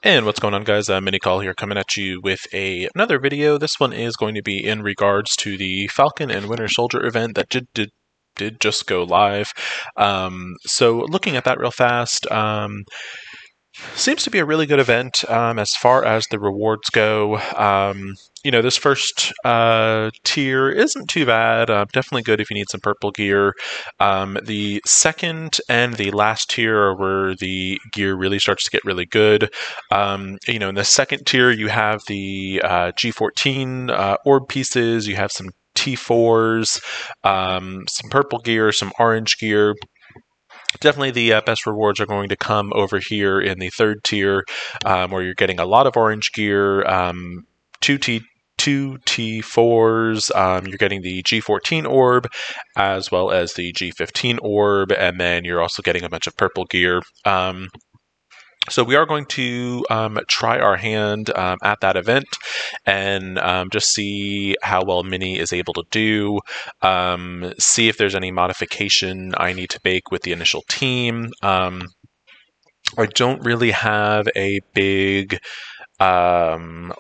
And what's going on, guys? Minicall here, coming at you with another video. This one is going to be in regards to the Falcon and Winter Soldier event that did just go live. So looking at that real fast, seems to be a really good event as far as the rewards go. This first tier isn't too bad. Definitely good if you need some purple gear. The second and the last tier are where the gear really starts to get really good. In the second tier, you have the G14 orb pieces. You have some T4s, some purple gear, some orange gear. Definitely the best rewards are going to come over here in the third tier, where you're getting a lot of orange gear, two T4s, you're getting the G14 orb, as well as the G15 orb, and then you're also getting a bunch of purple gear. So we are going to try our hand at that event and just see how well Mini is able to do, see if there's any modification I need to make with the initial team. I don't really have a big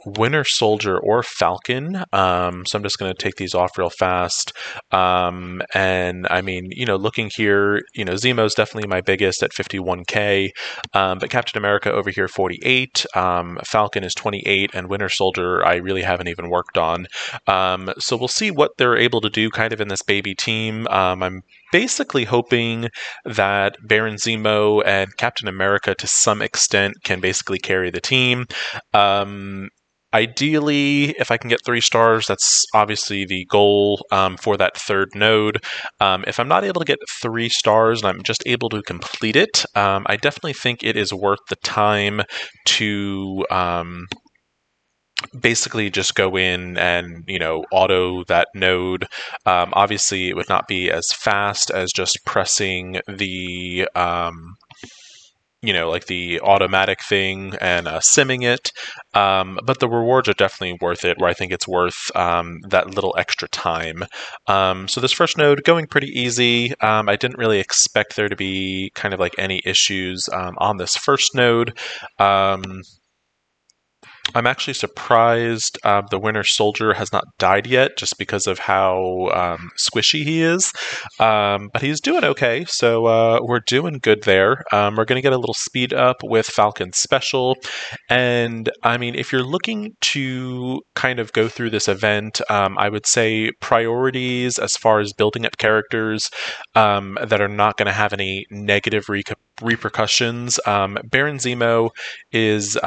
Winter Soldier or Falcon, so I'm just going to take these off real fast. And I mean, looking here, Zemo is definitely my biggest at 51k, but Captain America over here 48, Falcon is 28, and Winter Soldier I really haven't even worked on. So we'll see what they're able to do kind of in this baby team. I'm basically hoping that Baron Zemo and Captain America to some extent can basically carry the team. Ideally, if I can get 3 stars, that's obviously the goal for that third node. If I'm not able to get 3 stars and I'm just able to complete it, I definitely think it is worth the time to basically just go in and auto that node. Obviously it would not be as fast as just pressing the like the automatic thing and simming it, but the rewards are definitely worth it, where I think it's worth that little extra time. So this first node going pretty easy. I didn't really expect there to be kind of like any issues on this first node. I'm actually surprised the Winter Soldier has not died yet, just because of how squishy he is. But he's doing okay, so we're doing good there. We're going to get a little speed up with Falcon's special. And I mean, if you're looking to kind of go through this event, I would say priorities as far as building up characters that are not going to have any negative repercussions. Baron Zemo is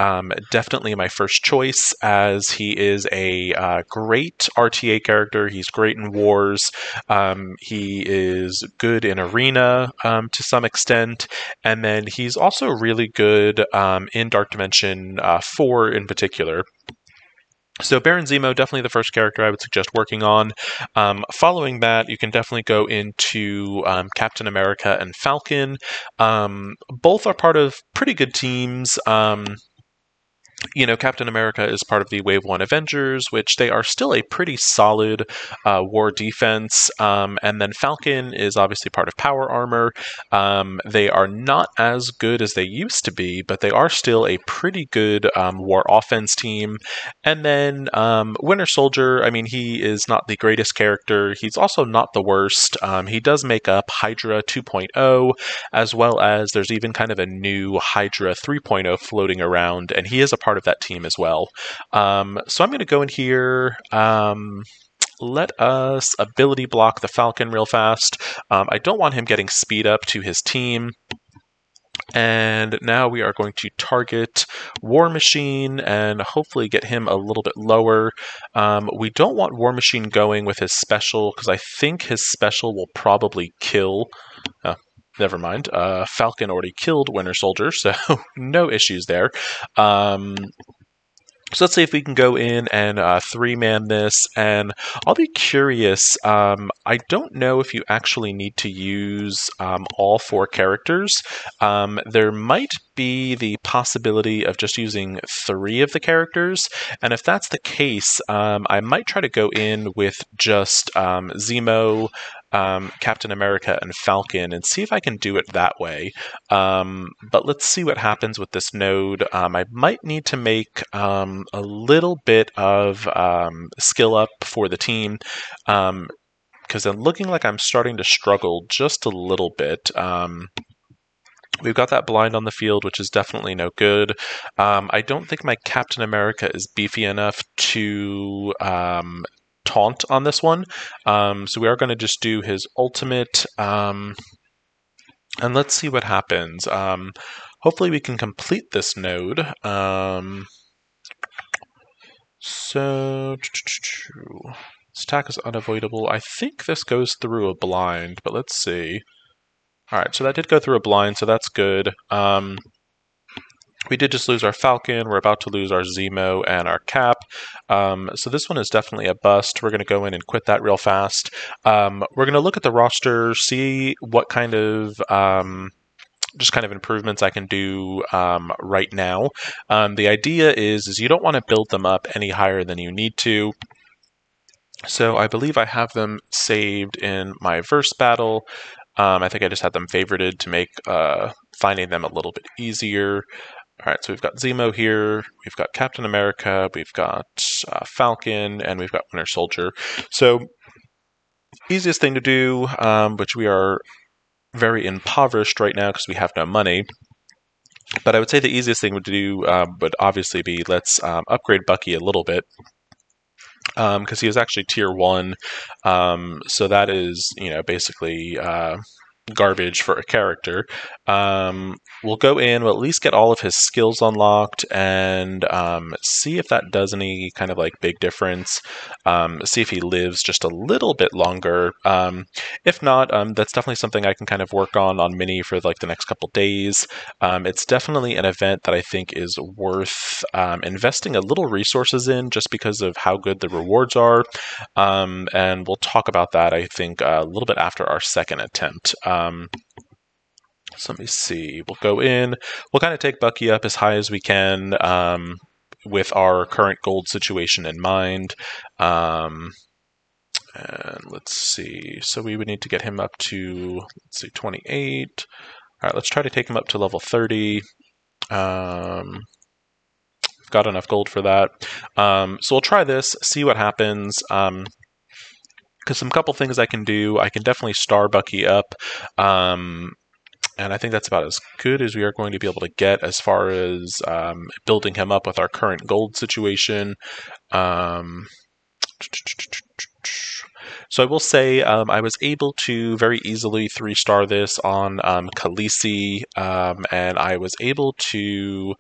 definitely my first choice, as he is a great RTA character. He's great in wars. He is good in arena to some extent, and then he's also really good in Dark Dimension 4 in particular. So Baron Zemo, definitely the first character I would suggest working on. Following that, you can definitely go into Captain America and Falcon. Both are part of pretty good teams. Captain America is part of the Wave 1 Avengers, which they are still a pretty solid war defense. And then Falcon is obviously part of Power Armor. They are not as good as they used to be, but they are still a pretty good war offense team. And then Winter Soldier, I mean, he is not the greatest character. He's also not the worst. He does make up Hydra 2.0, as well as there's even kind of a new Hydra 3.0 floating around, and he is a part of that team as well. So I'm going to go in here. Let us ability block the Falcon real fast. I don't want him getting speed up to his team. And now we are going to target War Machine and hopefully get him a little bit lower. We don't want War Machine going with his special, because I think his special will probably kill... Never mind. Falcon already killed Winter Soldier, so no issues there. So let's see if we can go in and 3-man this, and I'll be curious. I don't know if you actually need to use all 4 characters. There might be the possibility of just using 3 of the characters, and if that's the case, I might try to go in with just Zemo, Captain America and Falcon and see if I can do it that way. But let's see what happens with this node. I might need to make a little bit of skill up for the team, because I'm looking like I'm starting to struggle just a little bit. We've got that blind on the field, which is definitely no good. I don't think my Captain America is beefy enough to taunt on this one. So we are going to just do his ultimate, and let's see what happens. Hopefully we can complete this node. So this attack is unavoidable. I think this goes through a blind, but let's see. Alright, so that did go through a blind, so that's good. We did just lose our Falcon, we're about to lose our Zemo and our Cap. So this one is definitely a bust. We're going to go in and quit that real fast. We're going to look at the roster, see what kind of just kind of improvements I can do right now. The idea is you don't want to build them up any higher than you need to. So I believe I have them saved in my verse battle. I think I just had them favorited to make finding them a little bit easier. All right, so we've got Zemo here, we've got Captain America, we've got Falcon, and we've got Winter Soldier. So easiest thing to do, which we are very impoverished right now because we have no money. But I would say the easiest thing to do would obviously be let's upgrade Bucky a little bit. Because he is actually tier 1, so that is, basically garbage for a character. We'll go in, we'll at least get all of his skills unlocked and see if that does any kind of like big difference. See if he lives just a little bit longer. If not, that's definitely something I can kind of work on Mini for like the next couple days. It's definitely an event that I think is worth investing a little resources in just because of how good the rewards are. And we'll talk about that, I think, a little bit after our second attempt. So let me see. We'll go in. We'll kind of take Bucky up as high as we can with our current gold situation in mind. And let's see. So we would need to get him up to, let's see, 28. All right, let's try to take him up to level 30. We've got enough gold for that. So we'll try this, see what happens. Because some couple things I can do. I can definitely star Bucky up. And I think that's about as good as we are going to be able to get as far as building him up with our current gold situation. So I will say I was able to very easily 3-star this on Khaleesi, and I was able to,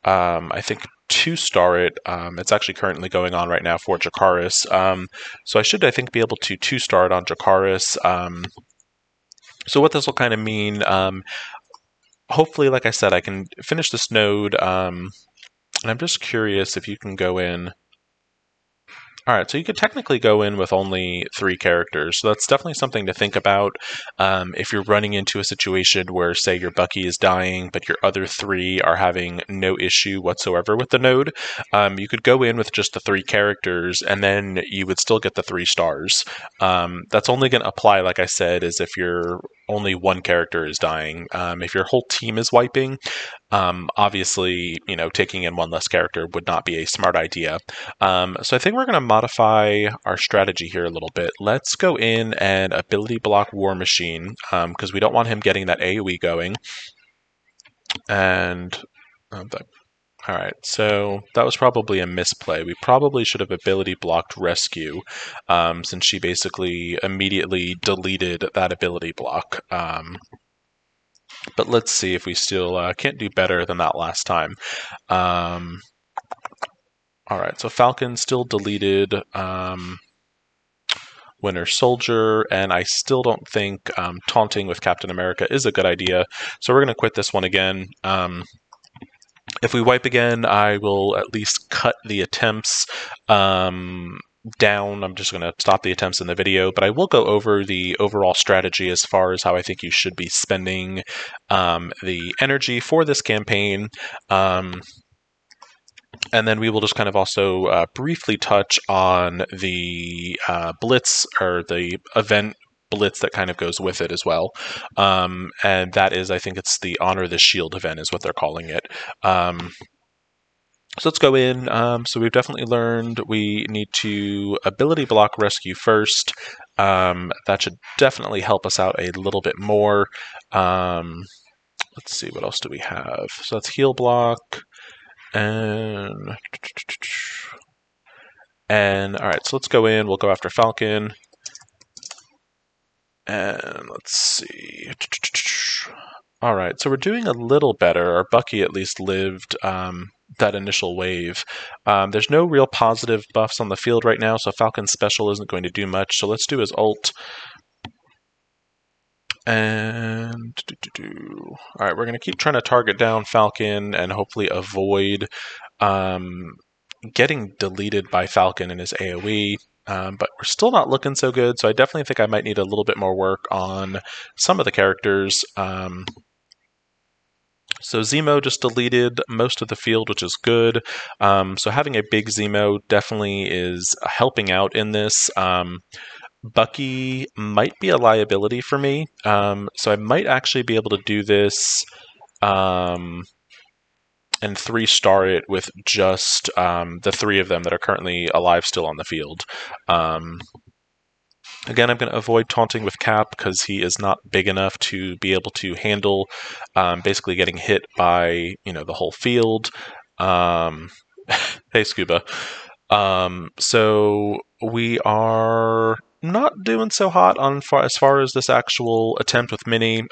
I think, 2-star it. It's actually currently going on right now for Jakaris. So I should, I think, be able to 2-star it on Jakaris. So what this will kind of mean, hopefully, like I said, I can finish this node, and I'm just curious if you can go in. Alright, so you could technically go in with only 3 characters, so that's definitely something to think about. If you're running into a situation where, say, your Bucky is dying, but your other 3 are having no issue whatsoever with the node, you could go in with just the 3 characters, and then you would still get the 3 stars. That's only going to apply, like I said, is if your only 1 character is dying. If your whole team is wiping, obviously, taking in 1 less character would not be a smart idea. So I think we're going to modify our strategy here a little bit. Let's go in and ability block War Machine, because we don't want him getting that AoE going. And alright, so that was probably a misplay. We probably should have ability blocked Rescue, since she basically immediately deleted that ability block. But let's see if we still can't do better than that last time. Alright, so Falcon still deleted Winter Soldier, and I still don't think taunting with Captain America is a good idea, so we're going to quit this one again. If we wipe again, I will at least cut the attempts down. I'm just going to stop the attempts in the video, but I will go over the overall strategy as far as how I think you should be spending the energy for this campaign. And then we will just kind of also briefly touch on the Blitz, or the event blitz that kind of goes with it as well. And that is, I think it's the Honor the Shield event is what they're calling it. So let's go in. So we've definitely learned we need to ability block rescue first. That should definitely help us out a little bit more. Let's see, what else do we have? So that's heal block. And all right, so let's go in. We'll go after Falcon. And let's see. All right, so we're doing a little better. Our Bucky at least lived that initial wave. There's no real positive buffs on the field right now, so Falcon's special isn't going to do much. So let's do his ult. And all right, we're going to keep trying to target down Falcon and hopefully avoid getting deleted by Falcon in his AoE. But we're still not looking so good, so I definitely think I might need a little bit more work on some of the characters. So Zemo just deleted most of the field, which is good. So having a big Zemo definitely is helping out in this. Bucky might be a liability for me, so I might actually be able to do this and 3-star it with just the 3 of them that are currently alive still on the field. Again, I'm going to avoid taunting with Cap because he is not big enough to be able to handle basically getting hit by the whole field. Hey, Scuba. So we are not doing so hot on as far as this actual attempt with Mini.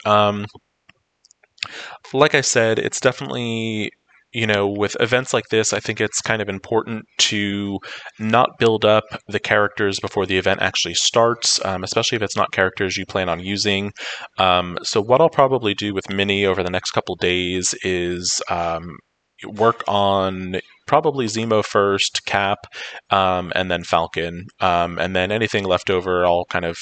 Like I said, it's definitely, with events like this, I think it's kind of important to not build up the characters before the event actually starts, especially if it's not characters you plan on using. So what I'll probably do with Mini over the next couple days is work on probably Zemo first, Cap, and then Falcon. And then anything left over, I'll kind of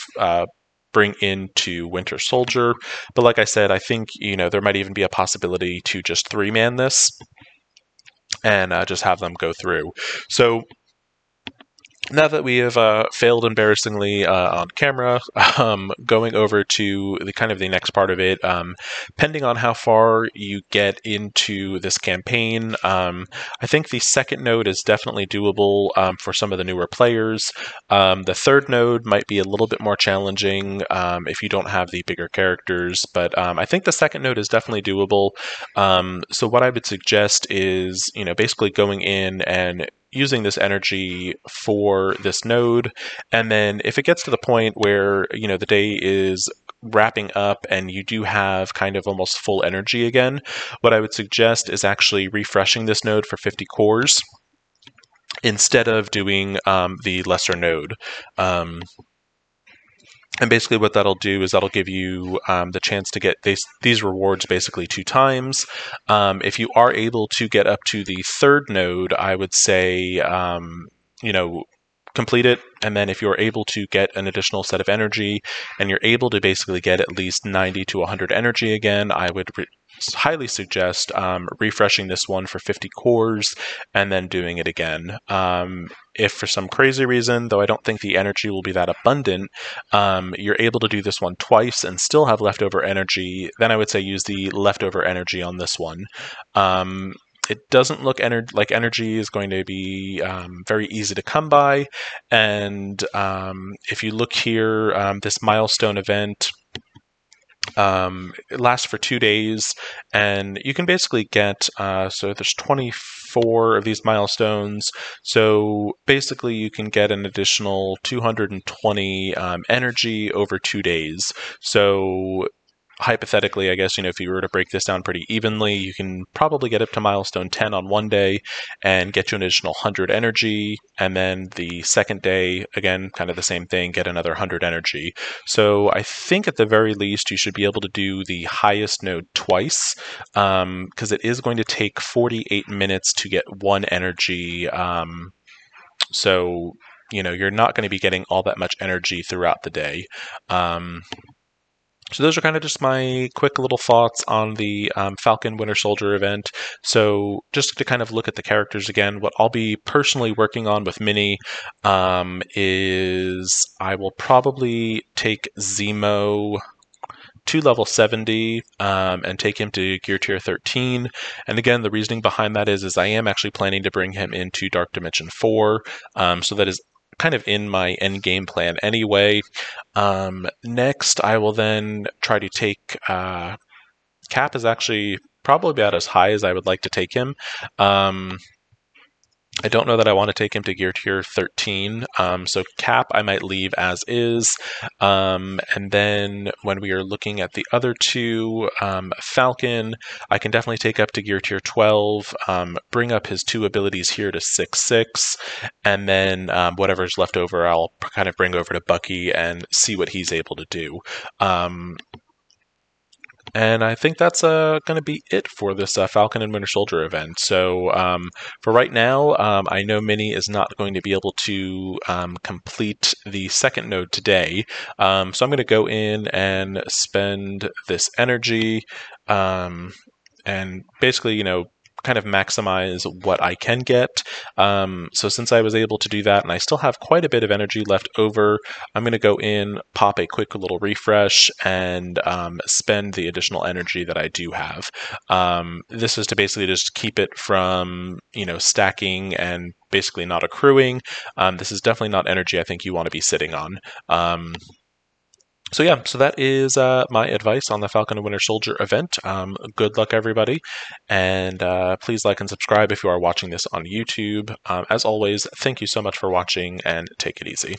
bring into Winter Soldier. But like I said, I think there might even be a possibility to just 3-man this and just have them go through. So now that we have failed embarrassingly on camera, going over to the next part of it, depending on how far you get into this campaign, I think the second node is definitely doable for some of the newer players. The third node might be a little bit more challenging if you don't have the bigger characters, but I think the second node is definitely doable. So what I would suggest is, basically going in and using this energy for this node, and then if it gets to the point where the day is wrapping up and you do have kind of almost full energy again, what I would suggest is actually refreshing this node for 50 cores instead of doing the lesser node. And basically what that'll do is that'll give you the chance to get these rewards basically 2 times. If you are able to get up to the third node, I would say, complete it. And then if you're able to get an additional set of energy and you're able to basically get at least 90 to 100 energy again, I would highly suggest refreshing this one for 50 cores and then doing it again. If for some crazy reason, though I don't think the energy will be that abundant, you're able to do this one twice and still have leftover energy, then I would say use the leftover energy on this one. It doesn't look like energy is going to be very easy to come by, and if you look here, this milestone event, it lasts for 2 days, and you can basically get, so there's 24 of these milestones, so basically you can get an additional 220 energy over 2 days. So hypothetically, I guess, if you were to break this down pretty evenly, you can probably get up to milestone 10 on one day and get you an additional 100 energy. And then the second day, again, kind of the same thing, get another 100 energy. So I think at the very least, you should be able to do the highest node twice, because it is going to take 48 minutes to get 1 energy. So, you're not going to be getting all that much energy throughout the day. So those are kind of just my quick little thoughts on the Falcon/Winter Soldier event. So just to kind of look at the characters again, what I'll be personally working on with Mini is I will probably take Zemo to level 70 and take him to gear tier 13. And again, the reasoning behind that is I am actually planning to bring him into Dark Dimension 4. So that is kind of in my end game plan anyway. Next, I will then try to take Cap is actually probably about as high as I would like to take him. I don't know that I want to take him to gear tier 13. So Cap I might leave as is. And then when we are looking at the other two, Falcon, I can definitely take up to gear tier 12, bring up his 2 abilities here to 6/6, and then whatever's left over I'll kind of bring over to Bucky and see what he's able to do. And I think that's going to be it for this Falcon and Winter Soldier event. So for right now, I know Mini is not going to be able to complete the second node today. So I'm going to go in and spend this energy and basically, kind of maximize what I can get. So since I was able to do that and I still have quite a bit of energy left over, I'm going to go in, pop a quick little refresh, and spend the additional energy that I do have. This is to basically just keep it from, stacking and basically not accruing. This is definitely not energy I think you want to be sitting on. So that is my advice on the Falcon and Winter Soldier event. Good luck, everybody, and please like and subscribe if you are watching this on YouTube. As always, thank you so much for watching, and take it easy.